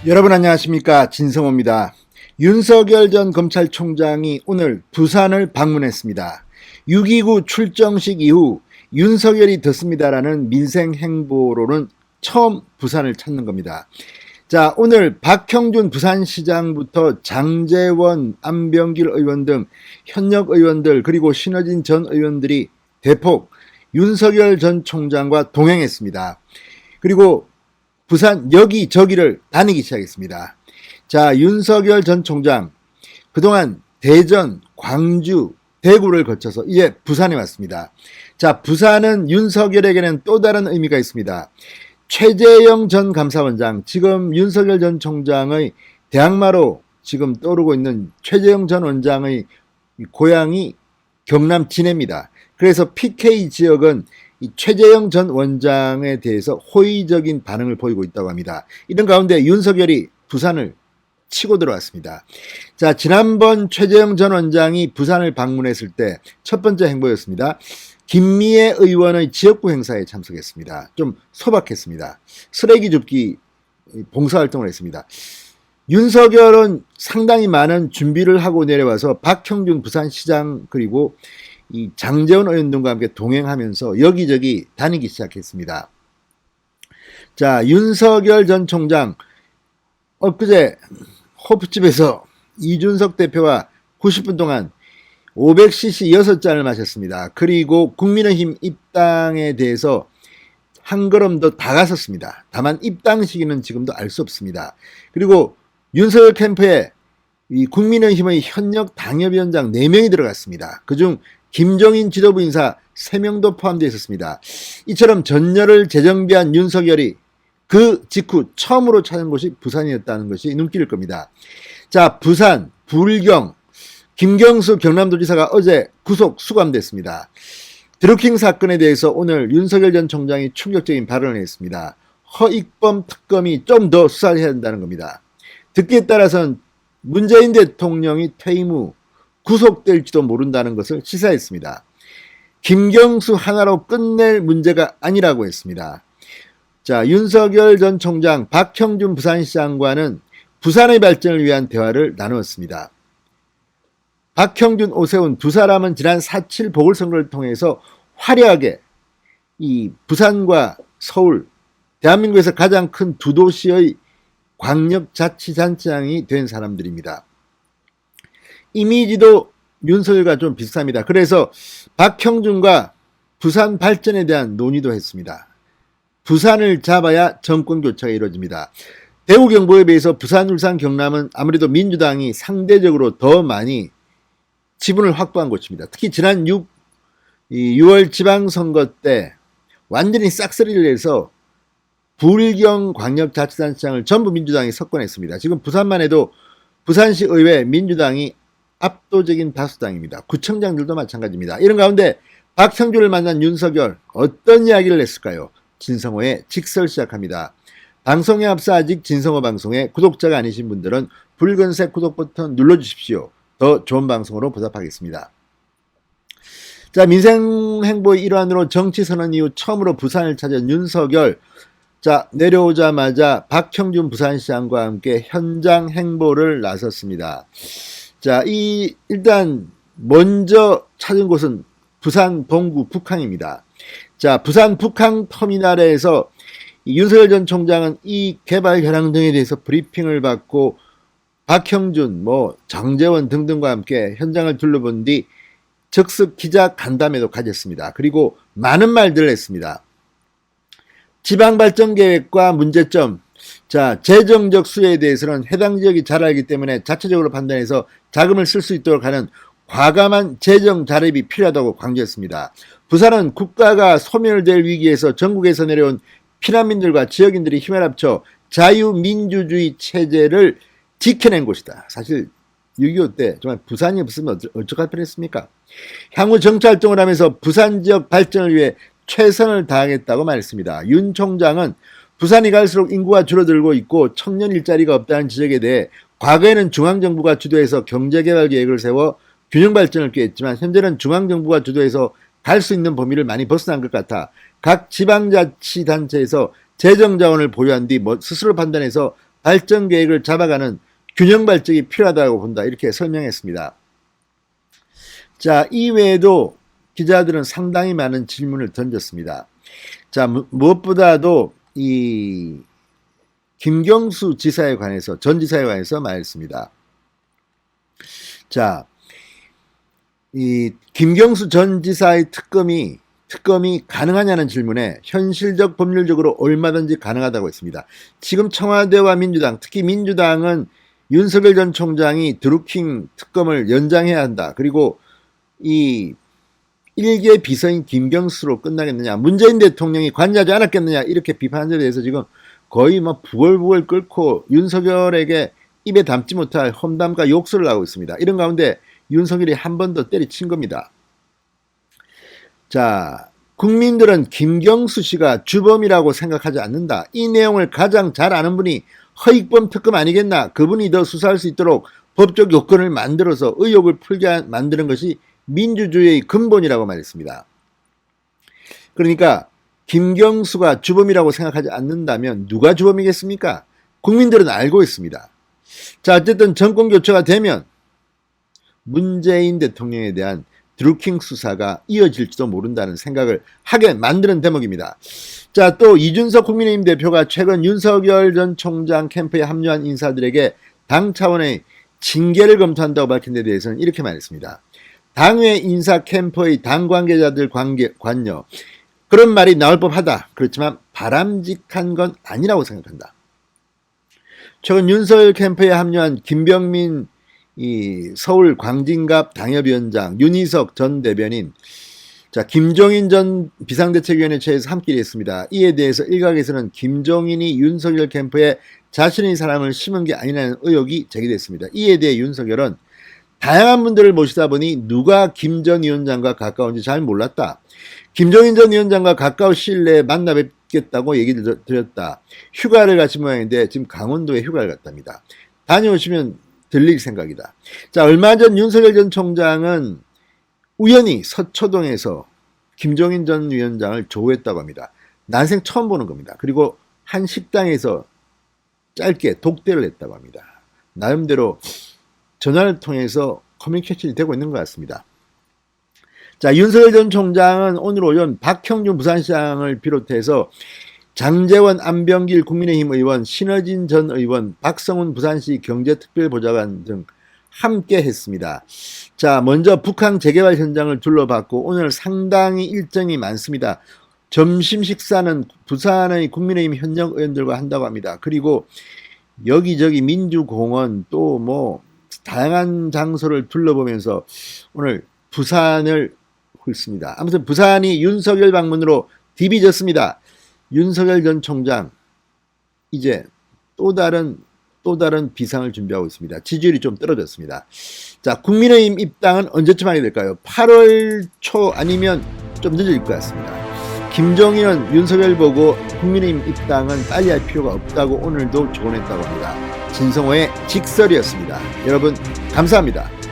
여러분 안녕하십니까, 진성호입니다. 윤석열 전 검찰총장이 오늘 부산을 방문했습니다. 6.29 출정식 이후 윤석열이 듣습니다라는 민생 행보로는 처음 부산을 찾는 겁니다. 자, 오늘 박형준 부산시장부터 장제원, 안병길 의원 등 현역 의원들 그리고 신어진 전 의원들이 대폭 윤석열 전 총장과 동행했습니다. 그리고 부산 여기저기를 다니기 시작했습니다. 자, 윤석열 전 총장 그동안 대전, 광주, 대구를 거쳐서 이제 부산에 왔습니다. 자, 부산은 윤석열에게는 또 다른 의미가 있습니다. 최재형 전 감사원장, 지금 윤석열 전 총장의 대항마로 지금 떠오르고 있는 최재형 전 원장의 고향이 경남 진해입니다. 그래서 PK 지역은 이 최재형 전 원장에 대해서 호의적인 반응을 보이고 있다고 합니다. 이런 가운데 윤석열이 부산을 치고 들어왔습니다. 자, 지난번 최재형 전 원장이 부산을 방문했을 때 첫 번째 행보였습니다. 김미애 의원의 지역구 행사에 참석했습니다. 좀 소박했습니다. 쓰레기 줍기 봉사활동을 했습니다. 윤석열은 상당히 많은 준비를 하고 내려와서 박형준 부산시장 그리고 이 장제원 의원 등과 함께 동행하면서 여기저기 다니기 시작했습니다. 자, 윤석열 전 총장 엊그제 호프집에서 이준석 대표와 90분 동안 500cc 6잔을 마셨습니다. 그리고 국민의힘 입당에 대해서 한 걸음 더 다가섰습니다. 다만 입당 시기는 지금도 알 수 없습니다. 그리고 윤석열 캠프에 이 국민의힘의 현역 당협위원장 4명이 들어갔습니다. 그중 김종인 지도부 인사 3명도 포함되어 있었습니다. 이처럼 전열을 재정비한 윤석열이 그 직후 처음으로 찾은 곳이 부산이었다는 것이 눈길일 겁니다. 자, 부산, 불경, 김경수 경남도지사가 어제 구속 수감됐습니다. 드루킹 사건에 대해서 오늘 윤석열 전 총장이 충격적인 발언을 했습니다. 허익범 특검이 좀 더 수사를 해야 한다는 겁니다. 듣기에 따라서는 문재인 대통령이 퇴임 후 구속될지도 모른다는 것을 시사했습니다. 김경수 하나로 끝낼 문제가 아니라고 했습니다. 자, 윤석열 전 총장, 박형준 부산시장과는 부산의 발전을 위한 대화를 나누었습니다. 박형준, 오세훈 두 사람은 지난 4.7 보궐선거를 통해서 화려하게 이 부산과 서울, 대한민국에서 가장 큰 두 도시의 광역자치단체장이 된 사람들입니다. 이미지도 윤석열과 좀 비슷합니다. 그래서 박형준과 부산 발전에 대한 논의도 했습니다. 부산을 잡아야 정권 교체가 이루어집니다. 대구 경북에 비해서 부산, 울산, 경남은 아무래도 민주당이 상대적으로 더 많이 지분을 확보한 곳입니다. 특히 지난 6월 지방선거 때 완전히 싹쓸이를 해서 불경 광역자치단체장을 전부 민주당이 석권했습니다. 지금 부산만 해도 부산시 의회 민주당이 압도적인 다수당입니다. 구청장들도 마찬가지입니다. 이런 가운데 박형준을 만난 윤석열 어떤 이야기를 했을까요? 진성호의 직설 시작합니다. 방송에 앞서 아직 진성호 방송에 구독자가 아니신 분들은 붉은색 구독 버튼 눌러주십시오. 더 좋은 방송으로 보답하겠습니다. 자, 민생 행보의 일환으로 정치 선언 이후 처음으로 부산을 찾은 윤석열. 자, 내려오자마자 박형준 부산시장과 함께 현장 행보를 나섰습니다. 자, 일단 먼저 찾은 곳은 부산 동구 북항입니다. 자, 부산 북항 터미널에서 윤석열 전 총장은 이 개발 현황 등에 대해서 브리핑을 받고 박형준, 정재원 등등과 함께 현장을 둘러본 뒤 즉석 기자 간담회도 가졌습니다. 그리고 많은 말들을 했습니다. 지방발전계획과 문제점, 자, 재정적 수혜에 대해서는 해당 지역이 잘 알기 때문에 자체적으로 판단해서 자금을 쓸 수 있도록 하는 과감한 재정 자립이 필요하다고 강조했습니다. 부산은 국가가 소멸될 위기에서 전국에서 내려온 피난민들과 지역인들이 힘을 합쳐 자유민주주의 체제를 지켜낸 곳이다. 사실 6.25 때 정말 부산이 없으면 어떡할 뻔했습니까? 향후 정치활동을 하면서 부산 지역 발전을 위해 최선을 다하겠다고 말했습니다. 윤 총장은 부산이 갈수록 인구가 줄어들고 있고 청년 일자리가 없다는 지적에 대해 과거에는 중앙정부가 주도해서 경제개발 계획을 세워 균형 발전을 꾀했지만 현재는 중앙정부가 주도해서 갈 수 있는 범위를 많이 벗어난 것 같아 각 지방자치단체에서 재정자원을 보유한 뒤 스스로 판단해서 발전 계획을 잡아가는 균형 발전이 필요하다고 본다. 이렇게 설명했습니다. 자, 이외에도 기자들은 상당히 많은 질문을 던졌습니다. 자, 무엇보다도 이 김경수 지사에 관해서, 전 지사에 관해서 말했습니다. 자, 이 김경수 전 지사의 특검이 가능하냐는 질문에 현실적 법률적으로 얼마든지 가능하다고 했습니다. 지금 청와대와 민주당, 특히 민주당은 윤석열 전 총장이 드루킹 특검을 연장해야 한다. 그리고 이 일개 비서인 김경수로 끝나겠느냐, 문재인 대통령이 관여하지 않았겠느냐, 이렇게 비판한 데 대해서 지금 거의 뭐 부글부글 끓고 윤석열에게 입에 담지 못할 험담과 욕설을 하고 있습니다. 이런 가운데 윤석열이 한 번 더 때리친 겁니다. 자, 국민들은 김경수 씨가 주범이라고 생각하지 않는다. 이 내용을 가장 잘 아는 분이 허익범 특검 아니겠나. 그분이 더 수사할 수 있도록 법적 요건을 만들어서 의혹을 풀게 만드는 것이 민주주의의 근본이라고 말했습니다. 그러니까 김경수가 주범이라고 생각하지 않는다면 누가 주범이겠습니까? 국민들은 알고 있습니다. 자, 어쨌든 정권 교체가 되면 문재인 대통령에 대한 드루킹 수사가 이어질지도 모른다는 생각을 하게 만드는 대목입니다. 자, 또 이준석 국민의힘 대표가 최근 윤석열 전 총장 캠프에 합류한 인사들에게 당 차원의 징계를 검토한다고 밝힌 데 대해서는 이렇게 말했습니다. 당외 인사 캠프의 당 관계자들 관여, 그런 말이 나올 법하다. 그렇지만 바람직한 건 아니라고 생각한다. 최근 윤석열 캠프에 합류한 김병민 서울 광진갑 당협위원장, 윤희석 전 대변인, 자, 김종인 전 비상대책위원회 체에서 함께 했습니다. 이에 대해서 일각에서는 김종인이 윤석열 캠프에 자신의 사람을 심은 게 아니라는 의혹이 제기됐습니다. 이에 대해 윤석열은 다양한 분들을 모시다 보니 누가 김 전 위원장과 가까운지 잘 몰랐다. 김종인 전 위원장과 가까운 시일 내에 만나 뵙겠다고 얘기를 드렸다. 휴가를 가신 모양인데 지금 강원도에 휴가를 갔답니다. 다녀오시면 들릴 생각이다. 자, 얼마 전 윤석열 전 총장은 우연히 서초동에서 김종인 전 위원장을 조우했다고 합니다. 난생 처음 보는 겁니다. 그리고 한 식당에서 짧게 독대를 했다고 합니다. 나름대로 전화를 통해서 커뮤니케이션이 되고 있는 것 같습니다. 자, 윤석열 전 총장은 오늘 오전 박형준 부산시장을 비롯해서 장제원, 안병길 국민의힘 의원, 신어진 전 의원, 박성훈 부산시 경제특별보좌관 등 함께 했습니다. 자, 먼저 북한 재개발 현장을 둘러봤고 오늘 상당히 일정이 많습니다. 점심 식사는 부산의 국민의힘 현역 의원들과 한다고 합니다. 그리고 여기저기 민주공원 또 뭐 다양한 장소를 둘러보면서 오늘 부산을 훑습니다. 아무튼 부산이 윤석열 방문으로 디비졌습니다. 윤석열 전 총장 이제 또 다른 비상을 준비하고 있습니다. 지지율이 좀 떨어졌습니다. 자, 국민의힘 입당은 언제쯤 하게 될까요? 8월 초 아니면 좀 늦을 것 같습니다. 김종인은 윤석열 보고 국민의힘 입당은 빨리 할 필요가 없다고 오늘도 조언했다고 합니다. 진성호의 직설이었습니다. 여러분 감사합니다.